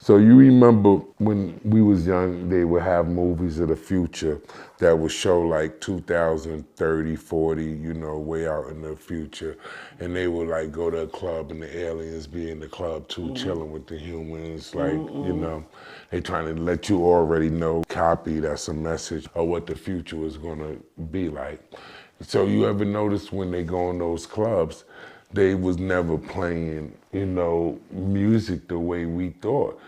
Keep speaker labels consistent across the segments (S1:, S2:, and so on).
S1: So you remember when we was young, they would have movies of the future that would show like 2030, 40, you know, way out in the future. And they would like go to a club and the aliens be in the club too, chilling with the humans. Like, you know, they trying to let you already know, copy, that's a message of what the future is gonna be like. So you ever notice when they go in those clubs, they was never playing, you know, music the way we thought.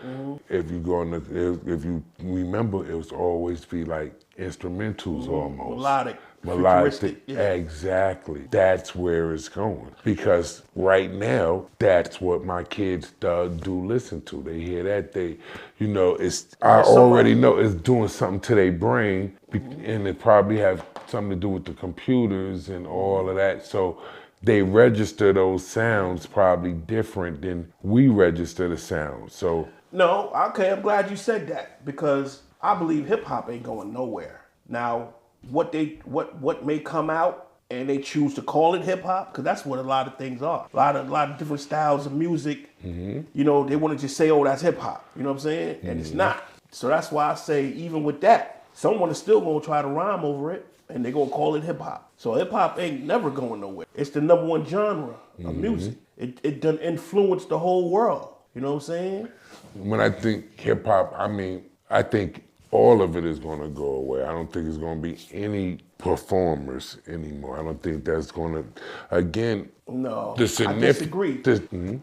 S1: If you go in the, if you remember, it was always be like instrumentals almost.
S2: Melodic. Yeah.
S1: Exactly. That's where it's going. Because right now, that's what my kids do listen to. They hear that, you know, I already know it's doing something to their brain, and it probably have something to do with the computers and all of that. So they register those sounds probably different than we register the sounds. So
S2: no, okay, I'm glad you said that because I believe hip hop ain't going nowhere. Now, what may come out and they choose to call it hip hop, because that's what a lot of things are. A lot of different styles of music. You know, they want to just say, oh, that's hip hop. You know what I'm saying? And it's not. So that's why I say, even with that, someone is still gonna try to rhyme over it. And they're gonna call it hip hop. So hip hop ain't never going nowhere. It's the #1 genre of music. It done influenced the whole world. You know what I'm saying?
S1: When I think hip hop, I mean, I think all of it is gonna go away. I don't think it's gonna be any performers anymore. I don't think that's gonna, again,
S2: no, I disagree.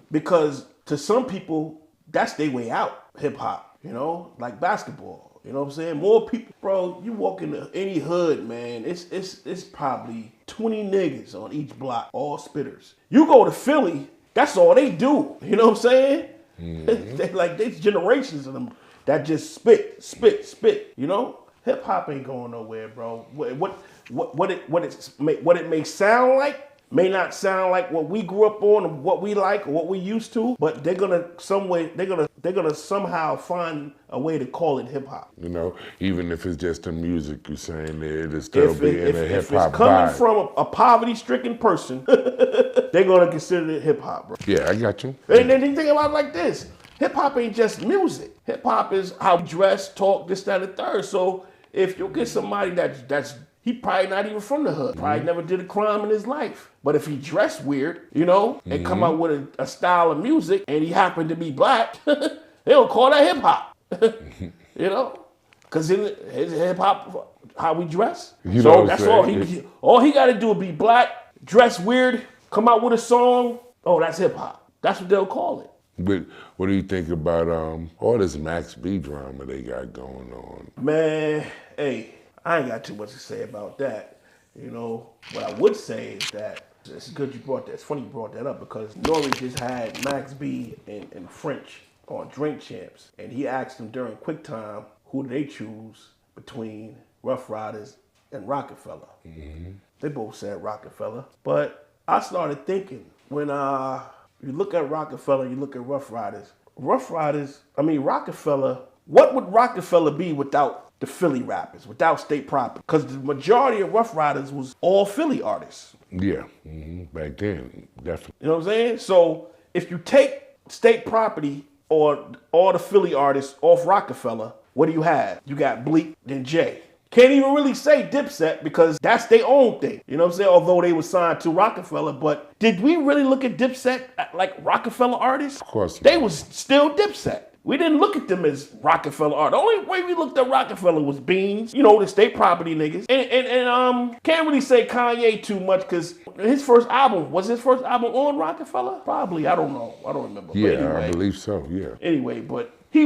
S2: Because to some people, that's their way out, hip hop, you know, like basketball. You know what I'm saying? More people, bro, you walk into any hood, man, it's probably 20 niggas on each block, all spitters. You go to Philly, that's all they do. You know what I'm saying? There's generations of them that just spit, you know? Hip hop ain't going nowhere, bro. What it may sound like may not sound like what we grew up on and what we like or what we used to, but they're gonna somehow find a way to call it hip hop.
S1: You know, even if it's just the music you're saying, it'll still be in a hip hop vibe. If it's
S2: coming from a poverty-stricken person, they're gonna consider it hip hop, bro.
S1: Yeah, I got you.
S2: And then you think about it like this: hip hop ain't just music. Hip hop is how we dress, talk, this, that, and the third. So if you get somebody that's he probably not even from the hood. Probably never did a crime in his life. But if he dressed weird, you know, and come out with a style of music, and he happened to be black, they don't call that hip hop. You know, because in hip hop, how we dress.
S1: You
S2: so
S1: know
S2: that's all he got to do is be black, dress weird, come out with a song. Oh, that's hip hop. That's what they'll call it.
S1: But what do you think about all this Max B drama they got going on?
S2: Man, hey. I ain't got too much to say about that. You know, what I would say is that it's good you brought that. It's funny you brought that up because Nori just had Max B and French on Drink Champs, and he asked them during Quick Time who do they choose between Rough Riders and Rockefeller. They both said Rockefeller, but I started thinking when you look at Rockefeller, you look at Rough Riders. Rockefeller. What would Rockefeller be without the Philly rappers, without State Property? Because the majority of Rough Riders was all Philly artists.
S1: Yeah, back then, definitely.
S2: You know what I'm saying? So if you take State Property or all the Philly artists off Rockefeller, what do you have? You got Bleak, then Jay. Can't even really say Dipset because that's their own thing. You know what I'm saying? Although they were signed to Rockefeller, but did we really look at Dipset like Rockefeller artists?
S1: Of course not.
S2: They was still Dipset. We didn't look at them as Rockefeller art. The only way we looked at Rockefeller was Beans, you know, the State Property niggas. And can't really say Kanye too much because his first album on Rockefeller? Probably, I don't know. I don't remember.
S1: Yeah,
S2: anyway,
S1: I believe so, yeah.
S2: Anyway, but we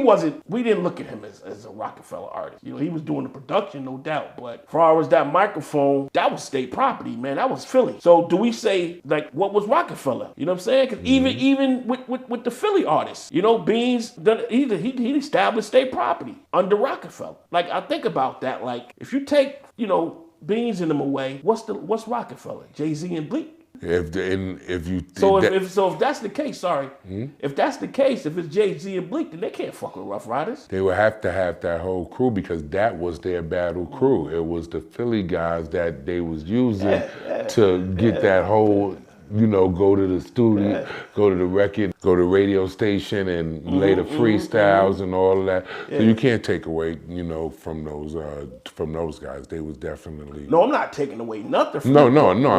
S2: didn't look at him as a Rockefeller artist. You know, he was doing the production, no doubt. But as far as that microphone, that was State Property, man. That was Philly. So do we say, like, what was Rockefeller? You know what I'm saying? Because even with the Philly artists, you know, Beans, he established State Property under Rockefeller. Like, I think about that. Like, if you take, you know, Beans and them away, what's Rockefeller? Jay-Z and Bleak?
S1: If
S2: that's the case, if that's the case, if it's Jay-Z and Bleak, then they can't fuck with Rough Riders.
S1: They would have to have that whole crew because that was their battle crew. It was the Philly guys that they was using to get that whole you know, go to the studio, go to the record, go to radio station and lay the freestyles and all of that. So you can't take away, you know, from those guys. They was definitely.
S2: No, I'm not taking away nothing from
S1: No.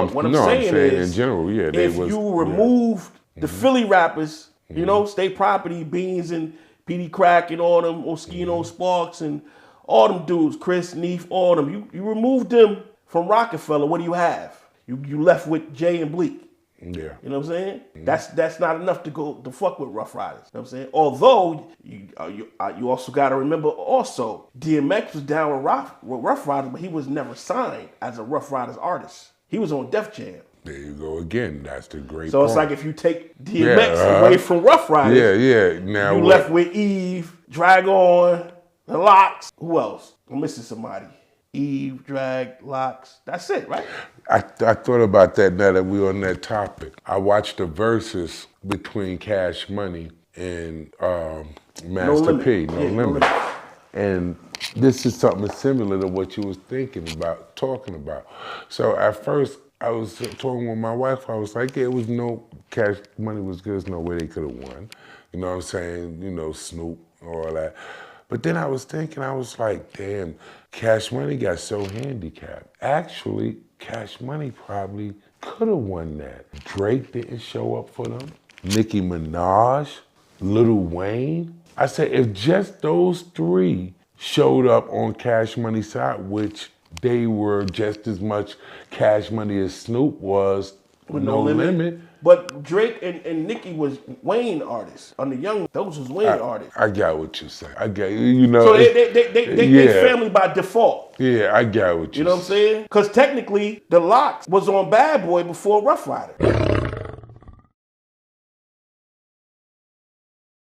S2: What I'm saying is,
S1: in general, yeah.
S2: If you remove the Philly rappers, you know, State Property, Beans and PD Crack and all them, Oskino Sparks and all them dudes, Chris, Neef, all them, you remove them from Rockefeller, what do you have? You left with Jay and Bleak.
S1: Yeah.
S2: You know what I'm saying? That's not enough to go to fuck with Rough Riders. You know what I'm saying? Although you also got to remember also DMX was down with Rough Riders, but he was never signed as a Rough Riders artist. He was on Def Jam.
S1: There you go again. That's the great.
S2: So
S1: part.
S2: It's like if you take DMX away from Rough Riders,
S1: Now
S2: you left with Eve, Drag On, The Locks. Who else? I'm missing somebody. Eve, Drag, Locks. That's it, right?
S1: I thought about that now that we're on that topic. I watched the verses between Cash Money and Master P, No Limit. And this is something similar to what you was talking about. So at first, I was talking with my wife. I was like, Cash Money was good. There's no way they could have won. You know what I'm saying? You know, Snoop, all that. But then I was thinking, I was like, damn, Cash Money got so handicapped. Actually, Cash Money probably could have won that. Drake didn't show up for them. Nicki Minaj, Lil Wayne. I said, if just those three showed up on Cash Money's side, which they were just as much Cash Money as Snoop was with No Limit.
S2: But Drake and Nicki was Wayne artists. On the Young, those was Wayne artists.
S1: I got what you say. I got you know.
S2: So they family by default.
S1: Yeah, I got what you.
S2: You know what I'm saying? Because technically, the Locks was on Bad Boy before Rough Rider.